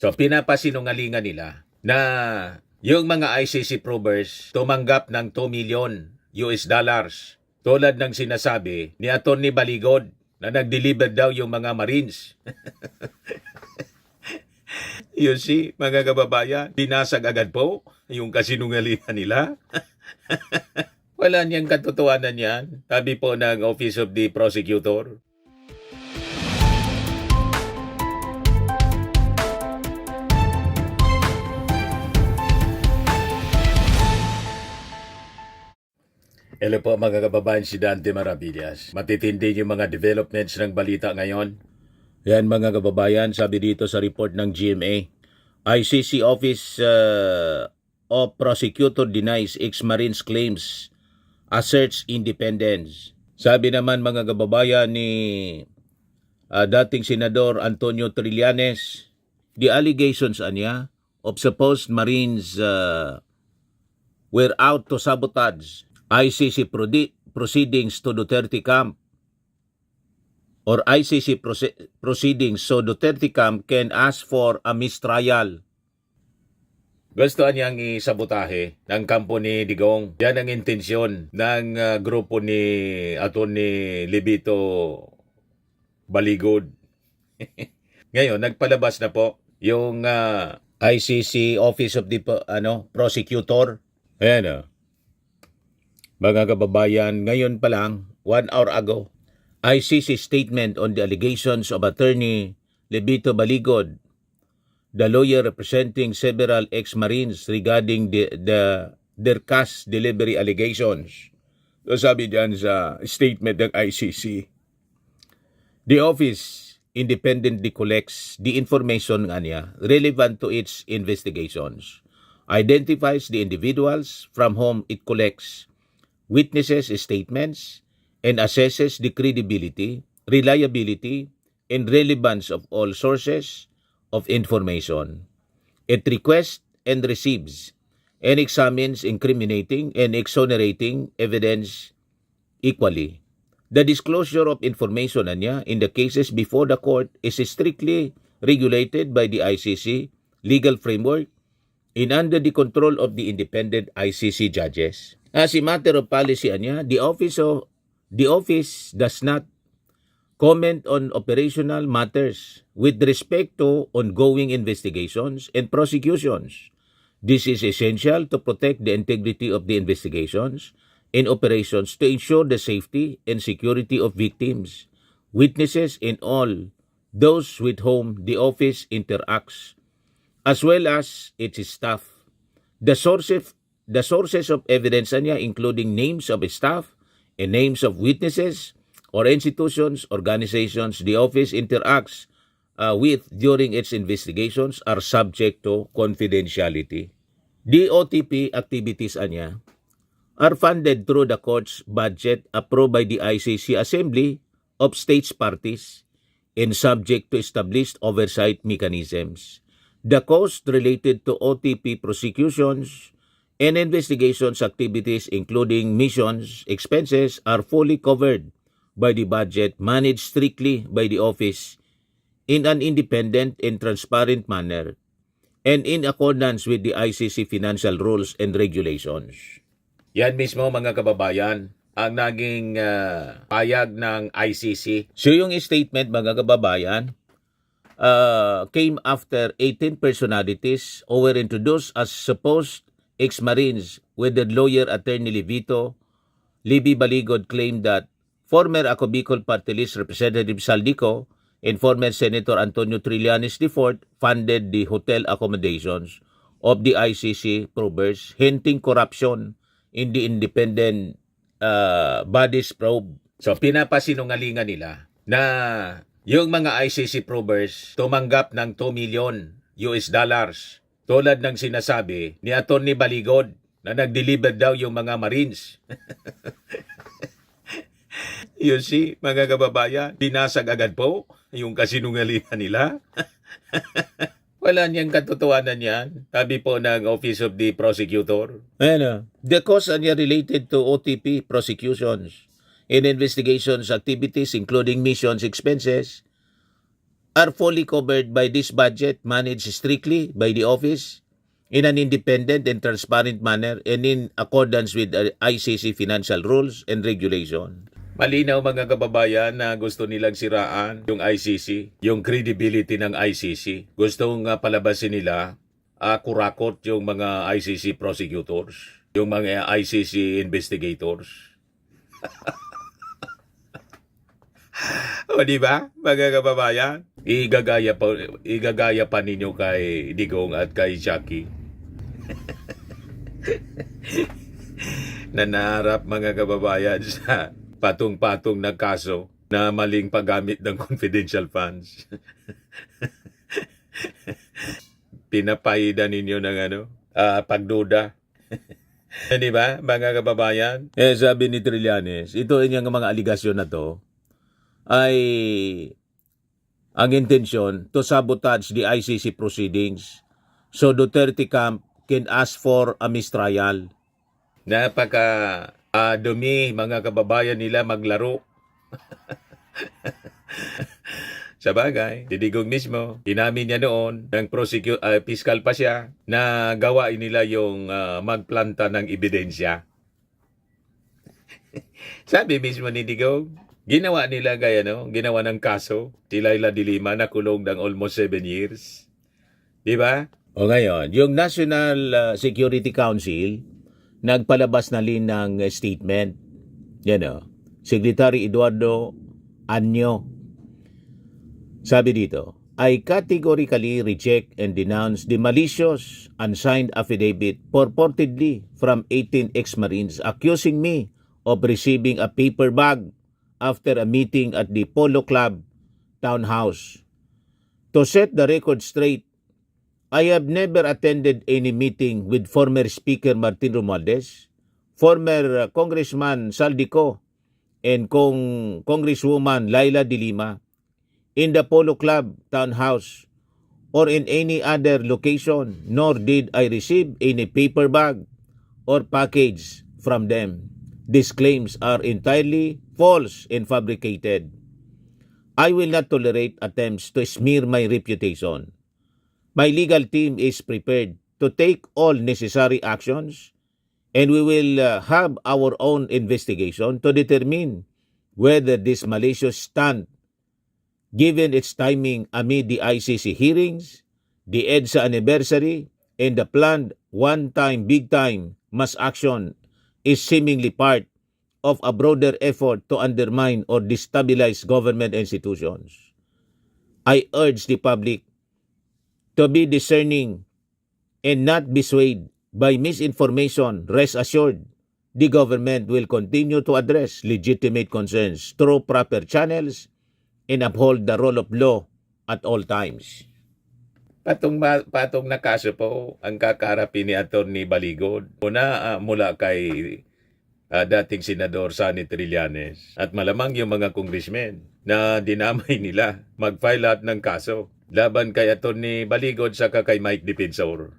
So pinapasinungalingan nila na yung mga ICC probers tumanggap ng 2 million US dollars tulad ng sinasabi ni Atty. Baligod na nag-deliver daw yung mga Marines. You see, mga kababayan, binasag agad po yung kasinungalingan nila. Wala niyang katotohanan yan, sabi po ng Office of the Prosecutor. Hello po mga kababayan, si Dante Maravillas. Matitindi yung mga developments ng balita ngayon. Yan mga kababayan, sabi dito sa report ng GMA. ICC Office of Prosecutor denies ex-Marines claims, asserts independence. Sabi naman mga kababayan ni dating Senador Antonio Trillanes, the allegations anya of supposed Marines were out to sabotage ICC proceedings to Duterte camp or ICC proceedings so Duterte camp can ask for a mistrial. Gusto niyang isabotahe ng kampo ni Digong. Yan ang intensyon ng grupo ni Atty. Libito Baligod. Ngayon, nagpalabas na po yung ICC Office of the Prosecutor. Ayan mga kababayan, ngayon pa lang, 1 hour ago, ICC statement on the allegations of Attorney Libito Baligod, the lawyer representing several ex-Marines regarding their cash delivery allegations. So sabi diyan sa statement ng ICC, the office independently collects the information relevant to its investigations, identifies the individuals from whom it collects witnesses' statements, and assesses the credibility, reliability, and relevance of all sources of information. It requests and receives and examines incriminating and exonerating evidence equally. The disclosure of information in the cases before the court is strictly regulated by the ICC legal framework and under the control of the independent ICC judges. As a matter of policy the office does not comment on operational matters with respect to ongoing investigations and prosecutions. This is essential to protect the integrity of the investigations and operations to ensure the safety and security of victims, witnesses, and all those with whom the office interacts, as well as its staff. The sources of evidence including names of staff and names of witnesses or institutions, organizations the office interacts with during its investigations are subject to confidentiality. The OTP activities are funded through the court's budget approved by the ICC Assembly of States Parties and subject to established oversight mechanisms. The costs related to OTP prosecutions and investigations activities including missions expenses are fully covered by the budget managed strictly by the office in an independent and transparent manner and in accordance with the ICC financial rules and regulations. Yan mismo mga kababayan ang naging payag ng ICC. So yung statement mga kababayan came after 18 personalities who were introduced as supposed ex-Marines with the lawyer Attorney Libby Baligod claimed that former Ako Bicol Party List Representative Saldico and former Senator Antonio Trillanes IV funded the hotel accommodations of the ICC probers, hinting corruption in the independent body's probe. So pinapasinungalingan nila na yung mga ICC probers tumanggap ng 2 million US dollars tulad ng sinasabi ni Atty. Baligod na nag-deliver daw yung mga Marines. You see, mga kababayan, binasag agad po yung kasinungalingan nila. Wala niyang katotohanan yan, sabi po ng Office of the Prosecutor. The costs related to OTP prosecutions and investigations activities including missions expenses are fully covered by this budget managed strictly by the office in an independent and transparent manner and in accordance with the ICC financial rules and regulation. Malinaw mga kababayan na gusto nilang siraan yung ICC, yung credibility ng ICC. Gustong palabasin nila kurakot yung mga ICC prosecutors, yung mga ICC investigators. O di ba, mga kababayan? Igagaya pa ninyo kay Digong at kay Jackie. Na naharap mga kababayan sa patong-patong na kaso na maling paggamit ng confidential funds. Pinapaidan ninyo ng pagduda. Di ba, mga kababayan? Sabi ni Trillanes, ito yung mga aligasyon na to ay ang intention to sabotage the ICC proceedings so Duterte camp can ask for a mistrial. Napaka dumi mga kababayan nila maglaro. Sa bagay, Digong mismo, inamin niya noon ng fiscal pa siya na gawain nila yung magplanta ng ebidensya. Sabi mismo ni Digong, ginawa nila ginawa ng kaso, si Laila de Lima na kulong ng almost 7 years. Di ba? O ngayon, yung National Security Council, nagpalabas na rin ng statement. Secretary Eduardo Anyo. Sabi dito, I categorically reject and denounce the malicious unsigned affidavit purportedly from 18 ex-Marines accusing me of receiving a paper bag after a meeting at the Polo Club Townhouse. To set the record straight, I have never attended any meeting with former Speaker Martin Romualdez, former Congressman Saldico, and Congresswoman Laila de Lima in the Polo Club Townhouse or in any other location, nor did I receive any paper bag or package from them. These claims are entirely false and fabricated. I will not tolerate attempts to smear my reputation. My legal team is prepared to take all necessary actions and we will have our own investigation to determine whether this malicious stunt, given its timing amid the ICC hearings, the EDSA anniversary, and the planned one-time big-time mass action is seemingly part of a broader effort to undermine or destabilize government institutions. I urge the public to be discerning and not be swayed by misinformation. Rest assured, the government will continue to address legitimate concerns through proper channels and uphold the rule of law at all times. Patong na kaso po ang kakarapin ni Atty. Baligod. Una mula kay dating Senador Sonny Trillanes at malamang yung mga congressmen na dinamay nila mag-file lahat ng kaso laban kay Atty. Baligod saka kay Mike Defensor.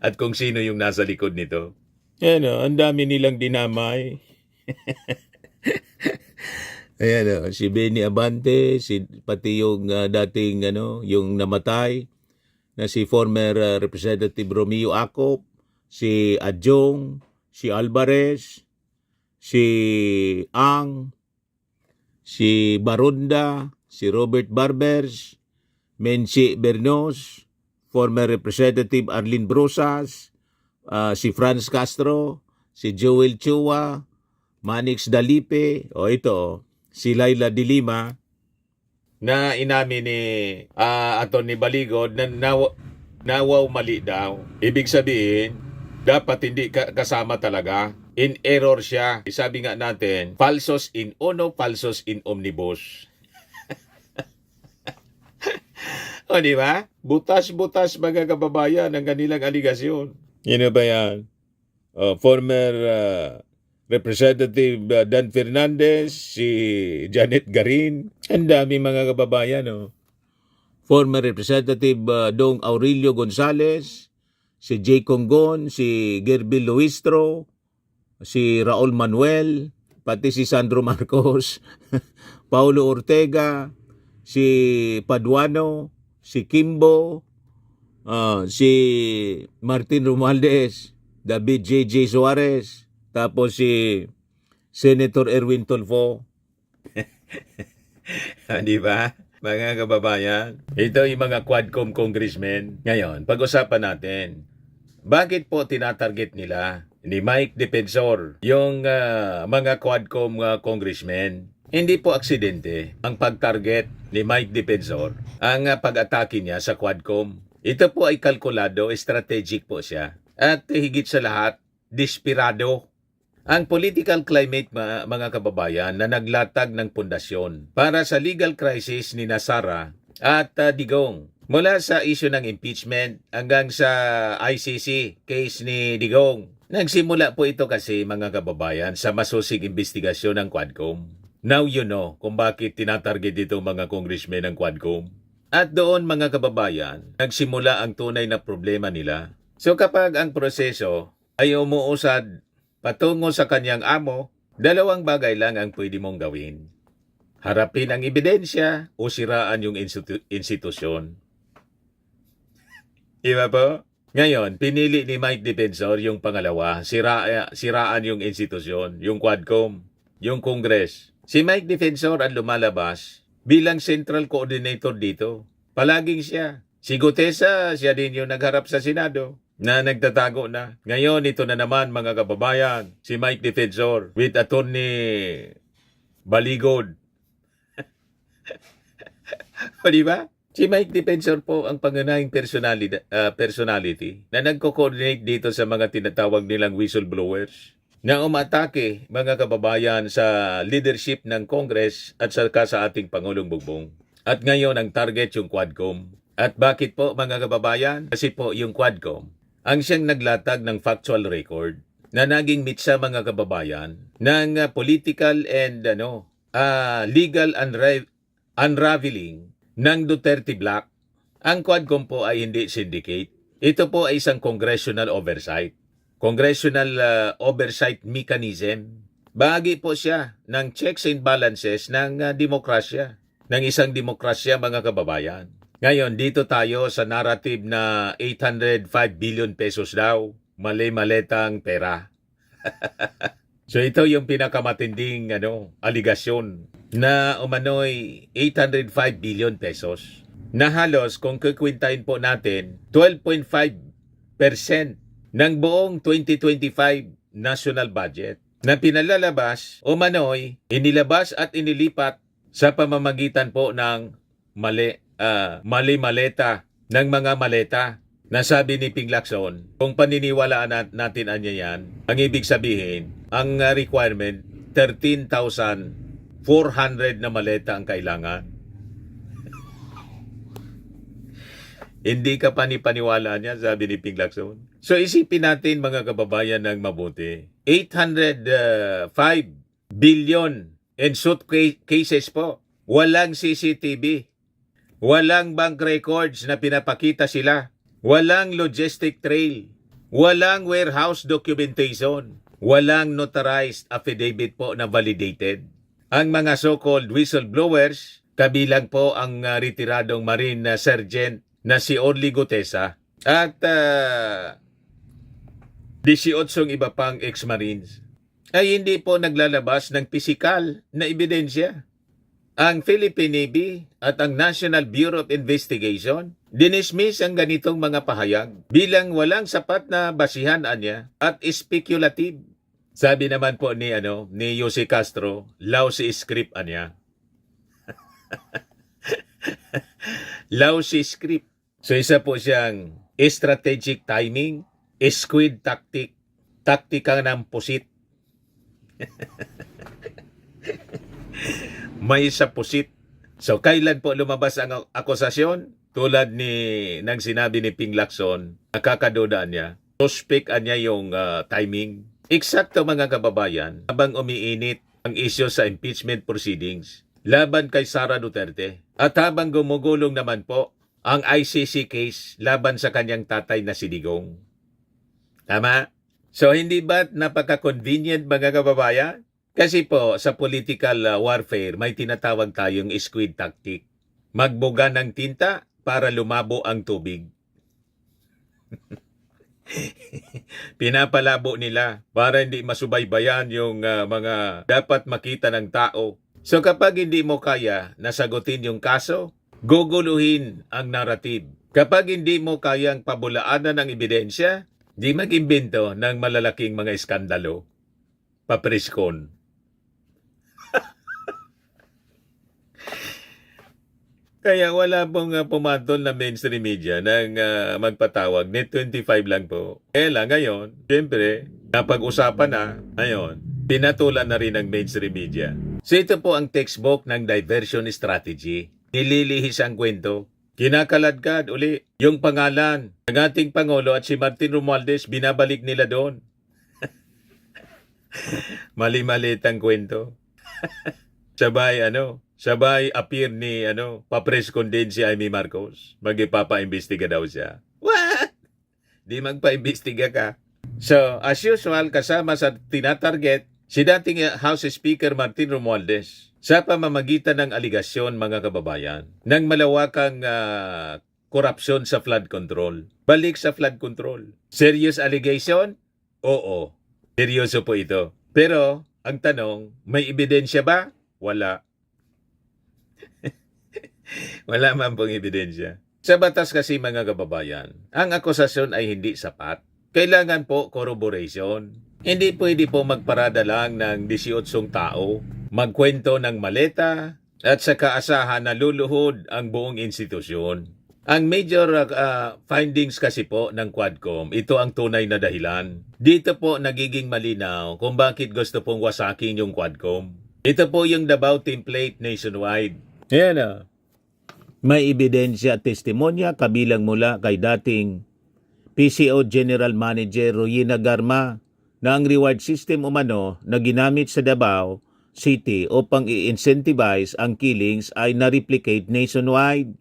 At kung sino yung nasa likod nito. Ang dami nilang dinamay. Ayan, si Benny Abante, pati yung dating yung namatay na si former Representative Romeo Acop, si Adjong, si Alvarez, si Ang, si Barunda, si Robert Barbers, Menchi Bernos, former Representative Arlene Brosas, si Franz Castro, si Joel Chua, Manix Dalipe, si Laila de Lima, na inamin ni Atty. Baligod na nawaw mali daw. Ibig sabihin, dapat hindi kasama talaga. In error siya. Sabi nga natin, falsos in uno, falsos in omnibus. O di ba? Butas-butas mga kababayan ang kanilang aligasyon. Yun ba yan? Former Representative Dan Fernandez, si Janet Garin, ang dami mga kababayan. Former Representative Dong Aurelio Gonzales, si Jay Congon, si Gerbil Luistro, si Raul Manuel, pati si Sandro Marcos, Paulo Ortega, si Paduano, si Kimbo, si Martin Romualdez, David J.J. Suarez, tapos si Senator Erwin Tulfo. Di ba? Mga kababayan, ito yung mga Quadcom congressmen. Ngayon, pag-usapan natin, bakit po tinatarget nila ni Mike Defensor yung mga Quadcom congressmen? Hindi po aksidente ang pag-target ni Mike Defensor ang pag-atake niya sa Quadcom. Ito po ay kalkulado, strategic po siya. At higit sa lahat, desperado. Ang political climate, mga kababayan, na naglatag ng pundasyon para sa legal crisis ni Sara at Digong. Mula sa issue ng impeachment hanggang sa ICC case ni Digong. Nagsimula po ito kasi, mga kababayan, sa masusig investigasyon ng Quadcom. Now you know kung bakit tinatarget dito mga congressmen ng Quadcom. At doon, mga kababayan, nagsimula ang tunay na problema nila. So kapag ang proseso ay umuusad patungo sa kanyang amo, dalawang bagay lang ang pwede mong gawin. Harapin ang ebidensya o siraan yung institusyon. Iba po? Ngayon, pinili ni Mike Defensor yung pangalawa, siraan yung institusyon, yung Quadcom, yung Congress. Si Mike Defensor ang lumalabas bilang central coordinator dito. Palaging siya. Si Gutesa, siya din yung nagharap sa Senado na nagtatago na. Ngayon, ito na naman mga kababayan, si Mike Defensor with Attorney Baligod. O diba? Si Mike Defensor po ang pangunahing personality na nagko-coordinate dito sa mga tinatawag nilang whistleblowers na umatake, mga kababayan, sa leadership ng Congress at saka sa ating Pangulong Bongbong. At ngayon, ang target yung Quadcom. At bakit po, mga kababayan? Kasi po yung Quadcom ang siyang naglatag ng factual record na naging mitsa, mga kababayan, ng political and legal unraveling ng Duterte Black. Ang Quadcom po ay hindi syndicate. Ito po ay isang congressional oversight. Congressional oversight mechanism. Bahagi po siya ng checks and balances ng demokrasya. Ng isang demokrasya, mga kababayan. Ngayon, dito tayo sa narrative na 805 billion pesos daw. Mali-maletang pera. So ito yung pinakamatinding aligasyon na umano'y 805 billion pesos. Na halos, kung kukwintahin po natin, 12.5% ng buong 2025 national budget na pinalalabas umano'y inilabas at inilipat sa pamamagitan po ng mali-maleta ng mga maleta. Nasabi ni Ping Lacson, kung paniniwalaan natin yan, ang ibig sabihin, ang requirement, 13,400 na maleta ang kailangan. Hindi ka panipaniwala niya, sabi ni Ping Lacson. So isipin natin, mga kababayan, ng mabuti. 805 billion in suit cases po. Walang CCTV. Walang bank records na pinapakita sila. Walang logistic trail. Walang warehouse documentation. Walang notarized affidavit po na validated. Ang mga so-called whistleblowers, kabilang po ang retiradong Marine Sergeant na si Orly Gutesa at 18 iba pang ex-Marines ay hindi po naglalabas ng pisikal na ebidensya. Ang Philippine Navy at ang National Bureau of Investigation dinismiss ang ganitong mga pahayag bilang walang sapat na basihan niya at speculative. Sabi naman po ni Jose Castro, lousy script niya. Lousy script. So isa po siyang strategic timing, squid tactic, taktika ng pusit. May sa pusit. So kailan po lumabas ang akusasyon? Tulad ng sinabi ni Ping Lacson, nakakaduda niya. Suspect niya yung timing. Eksakto, mga kababayan, habang umiinit ang isyu sa impeachment proceedings laban kay Sara Duterte at habang gumugulong naman po ang ICC case laban sa kanyang tatay na si Digong. Tama? So hindi ba napaka-convenient, mga kababayan? Kasi po sa political warfare may tinatawag tayong squid tactic. magbuga ng tinta para lumabo ang tubig. Pinapalabo nila para hindi masubaybayan yung mga dapat makita ng tao. So kapag hindi mo kaya nasagutin yung kaso, guguluhin ang narrative. Kapag hindi mo kayang pabulaanan ng ebidensya, di mag-imbento ng malalaking mga iskandalo. Papreskon. Kaya wala pong pumatol na mainstream media ng magpatawag. Net 25 lang po. Kaya lang ngayon, siyempre, napag-usapan na, ngayon, pinatulan na rin ng mainstream media. So ito po ang textbook ng diversion strategy. Nililihis ang kwento. Kinakaladkad uli yung pangalan ng ating Pangulo at si Martin Romualdez, binabalik nila doon. Mali-malit ang kwento. Sabay appear ni papreskon din si Amy Marcos. Magipapa-imbestiga daw siya. What? Di magpa-imbestiga ka. So, as usual, kasama sa tinatarget si dating House Speaker Martin Romualdez sa pamamagitan ng aligasyon, mga kababayan, ng malawakang korupsyon sa flood control. Balik sa flood control. Serious allegation? Oo. Seryoso po ito. Pero, ang tanong, may ebidensya ba? Wala. Wala man pong ebidensya. Sa batas kasi, mga kababayan, ang akusasyon ay hindi sapat. Kailangan po corroboration. Hindi pwede po magparada lang ng 18 tao, magkwento ng maleta, at sa kaasahan na luluhod ang buong institusyon. Ang major findings kasi po ng Quadcom, ito ang tunay na dahilan. Dito po nagiging malinaw kung bakit gusto pong wasakin yung Quadcom. Ito po yung Davao template nationwide. Yan na. May ebidensya at testimonya kabilang mula kay dating PCO General Manager Royina Garma na ang reward system umano na ginamit sa Davao City upang i-incentivize ang killings ay na-replicate nationwide.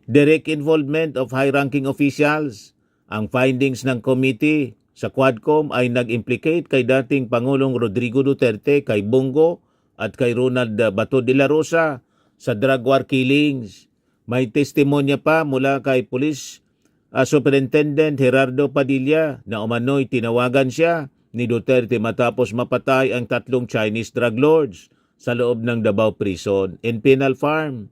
Direct involvement of high-ranking officials. Ang findings ng committee sa Quadcom ay nag-implicate kay dating Pangulong Rodrigo Duterte, kay Bongo at kay Ronald Bato de la Rosa sa drug war killings. May testimonya pa mula kay Police Superintendent Gerardo Padilla na umano'y tinawagan siya ni Duterte matapos mapatay ang 3 Chinese drug lords sa loob ng Davao Prison in Penal Farm.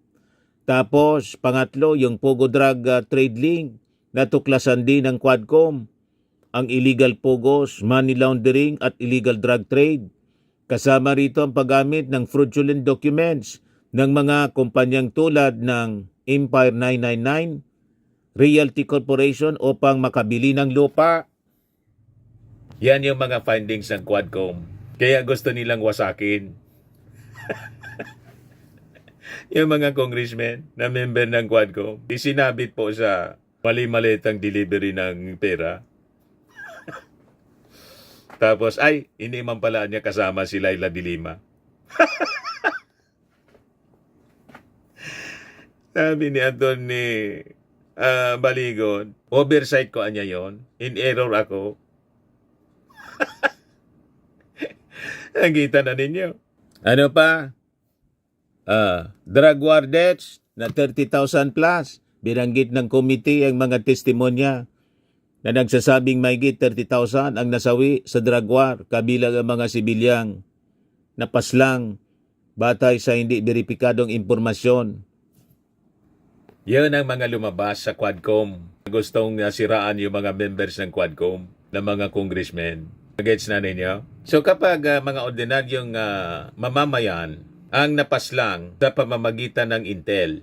Tapos, pangatlo, yung Pogo Drug Trade Link na tuklasan din ng Quadcom. Ang illegal pogos, money laundering at illegal drug trade. Kasama rito ang paggamit ng fraudulent documents ng mga kumpanyang tulad ng Empire 999, Realty Corporation upang makabili ng lupa. Yan yung mga findings ng Quadcom. Kaya gusto nilang wasakin. Yung mga congressmen na member ng Quadcom, isinabit po sa mali-malitang delivery ng pera. Tapos, hindi man pala niya kasama si Laila de Lima. Sabi ni Anthony Baligon, oversight ko anya yon, in error ako. Nakita na ninyo. Ano pa? Drug war deaths na 30,000 plus. Binanggit ng committee ang mga testimonya na nagsasabing mahigit 30,000 ang nasawi sa drug war, kabilang ang mga sibilyang napaslang batay sa hindi beripikadong impormasyon. Yan ang mga lumabas sa Quadcom. Gustong siraan yung mga members ng Quadcom, ng mga congressmen. Gets na ninyo? So kapag mga ordinaryong mamamayan ang napaslang sa pamamagitan ng intel,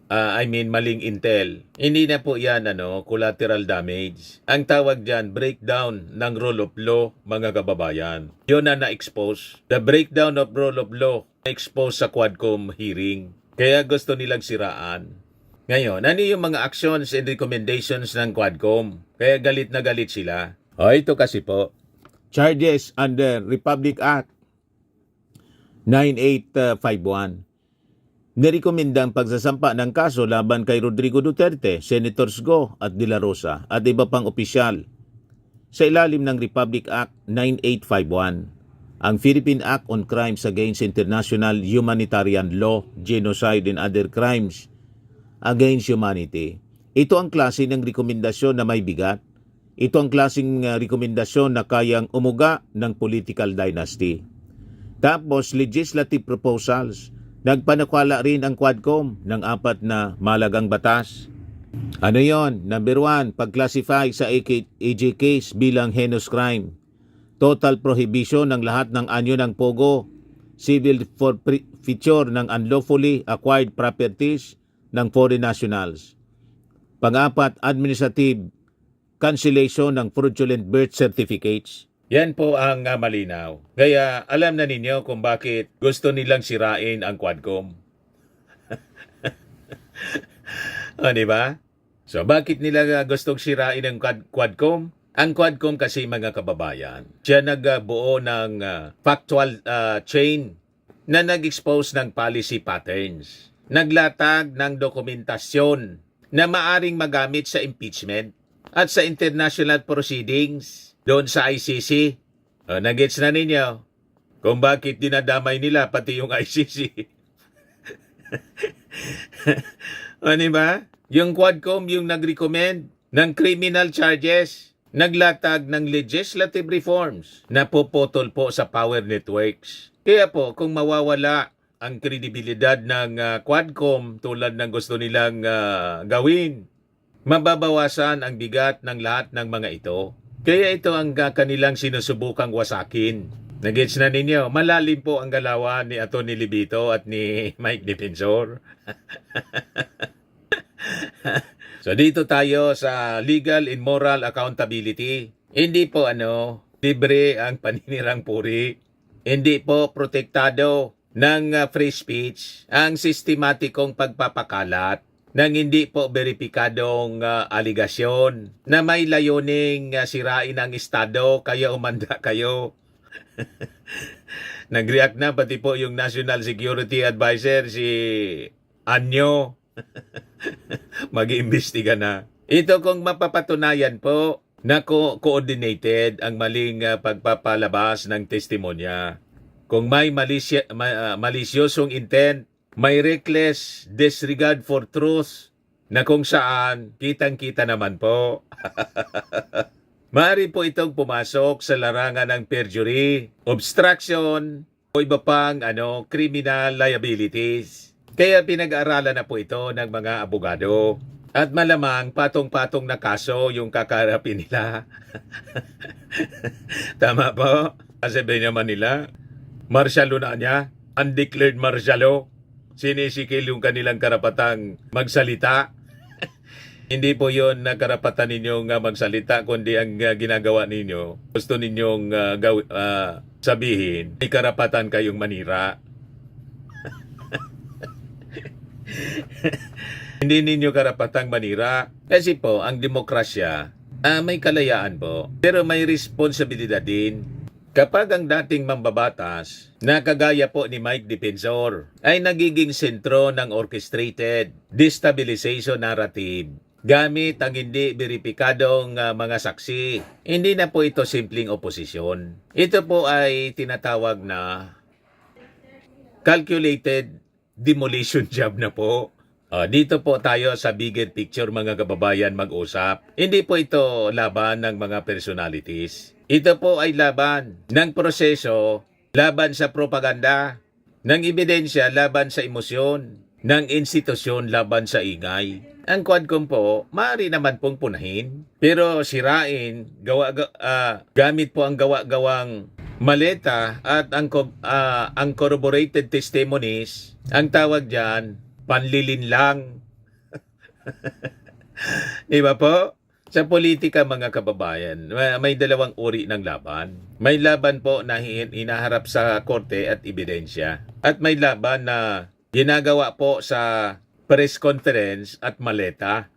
maling intel, hindi na po yan collateral damage. Ang tawag dyan, breakdown ng rule of law, mga kababayan. Yun na na-expose. The breakdown of rule of law na-expose sa Quadcom hearing. Kaya gusto nilang siraan. Ngayon, ano yung mga actions and recommendations ng Quadcom? Kaya galit na galit sila. Ito kasi po. Charges under Republic Act 9851. Nirekomenda ang pagsasampa ng kaso laban kay Rodrigo Duterte, Senators Go at De La Rosa at iba pang opisyal sa ilalim ng Republic Act 9851. ang Philippine Act on Crimes Against International Humanitarian Law, Genocide and Other Crimes Against Humanity. Ito ang klase ng rekomendasyon na may bigat. Ito ang klaseng rekomendasyon na kayang umuga ng political dynasty. Tapos, legislative proposals. Nagpanukala rin ang Quadcom ng 4 na malagang batas. Ano yon? Number 1, pag-classify sa AG case bilang heinous crime. Total prohibition ng lahat ng anyo ng pogo. Civil forfeiture ng unlawfully acquired properties ng foreign nationals. Pang-4, administrative cancellation ng fraudulent birth certificates. Yan po ang malinaw. Kaya alam na ninyo kung bakit gusto nilang sirain ang Quadcom. O, diba? So, bakit nila gustong sirain ang Quadcom? Ang Quadcom kasi, mga kababayan, siya nagbuo ng factual chain na nag-expose ng policy patterns. Naglatag ng dokumentasyon na maaring magamit sa impeachment at sa international proceedings doon sa ICC. Nagets na ninyo kung bakit dinadamay nila pati yung ICC. O, diba? Yung Quadcom yung nag-recommend ng criminal charges, naglatag ng legislative reforms na popotol po sa power networks. Kaya po, kung mawawala ang kredibilidad ng Quadcom tulad ng gusto nilang gawin, mababawasan ang bigat ng lahat ng mga ito. Kaya ito ang kanilang sinusubukang wasakin. Nagets na ninyo, malalim po ang galawan ni Atty. Libito at ni Mike Defensor. So dito tayo sa legal and moral accountability. Hindi po libre ang paninirang puri. Hindi po protektado ng free speech ang sistematikong pagpapakalat ng hindi po beripikadong aligasyon na may layuning sirain ang Estado, kaya umanda kayo. Nag-react na pati po yung National Security Advisor si Anyo. Mag-iimbestiga na. Ito kung mapapatunayan po na coordinated ang maling pagpapalabas ng testimonya. Kung may malisyosong intent, may reckless disregard for truth na kung saan kitang-kita naman po. Maaari po itong pumasok sa larangan ng perjury, obstruction, o iba pang criminal liabilities. Kaya pinag-aaralan na po ito ng mga abogado. At malamang patong-patong na kaso yung kakarapin nila. Tama po? Kasi naman nila, martial law na niya, undeclared martial law. Sinisikil yung kanilang karapatang magsalita. Hindi po yun na karapatan ninyong magsalita, kundi ang ginagawa ninyo, gusto ninyong sabihin, may karapatan kayong manira. Hindi ninyo karapatang manira. Kasi po, ang demokrasya, may kalayaan po. Pero may responsibilidad din. Kapag ang dating mambabatas, na kagaya po ni Mike Defensor, ay nagiging sentro ng orchestrated destabilization narrative, gamit ang hindi beripikadong mga saksi, hindi na po ito simpleng oposisyon. Ito po ay tinatawag na calculated demolition job na po. Dito po tayo sa bigger picture, mga kababayan, mag-usap. Hindi po ito laban ng mga personalities. Ito po ay laban ng proseso, laban sa propaganda, ng ebidensya, laban sa emosyon, ng institusyon, laban sa ingay. Ang Quadcom po, maaari naman pong punahin, pero sirain, gamit po ang gawa-gawang maleta at ang corroborated testimonies, ang tawag dyan, panlilin lang. Diba po? Sa politika, mga kababayan, may dalawang uri ng laban. May laban po na hinaharap sa korte at ebidensya. At may laban na ginagawa po sa press conference at maleta.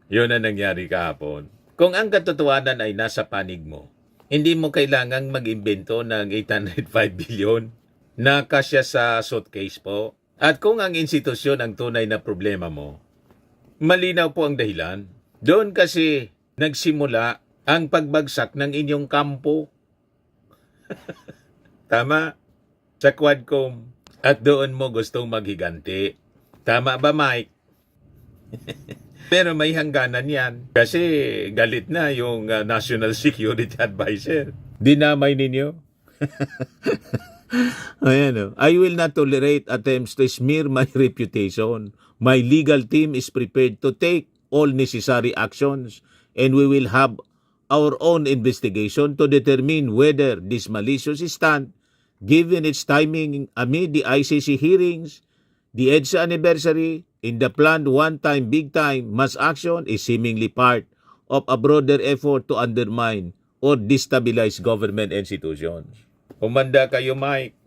Yun ang nangyari kahapon. Kung ang katotohanan ay nasa panig mo, hindi mo kailangang mag-imbento ng 805 billion na kasya sa suitcase po. At kung ang institusyon ang tunay na problema mo, malinaw po ang dahilan. Doon kasi nagsimula ang pagbagsak ng inyong kampo. Tama? Sa Quadcom. At doon mo gustong maghiganti. Tama ba, Mike? Pero may hangganan yan. Kasi galit na yung National Security Advisor. Dinamay ninyo? Ayan o. I will not tolerate attempts to smear my reputation. My legal team is prepared to take all necessary actions and we will have our own investigation to determine whether this malicious stunt, given its timing amid the ICC hearings, the EDSA anniversary, in the planned one-time big-time mass action is seemingly part of a broader effort to undermine or destabilize government institutions. Umanda kayo, Mike.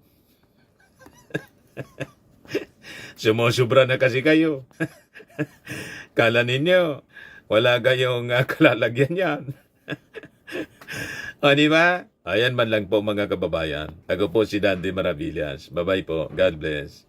Sumusubra na kasi kayo. Kala ninyo, wala kayong kalalagyan yan. O, di ba? Ayan man lang po mga kababayan. Ako po si Dandy Maravillas. Bye-bye po. God bless.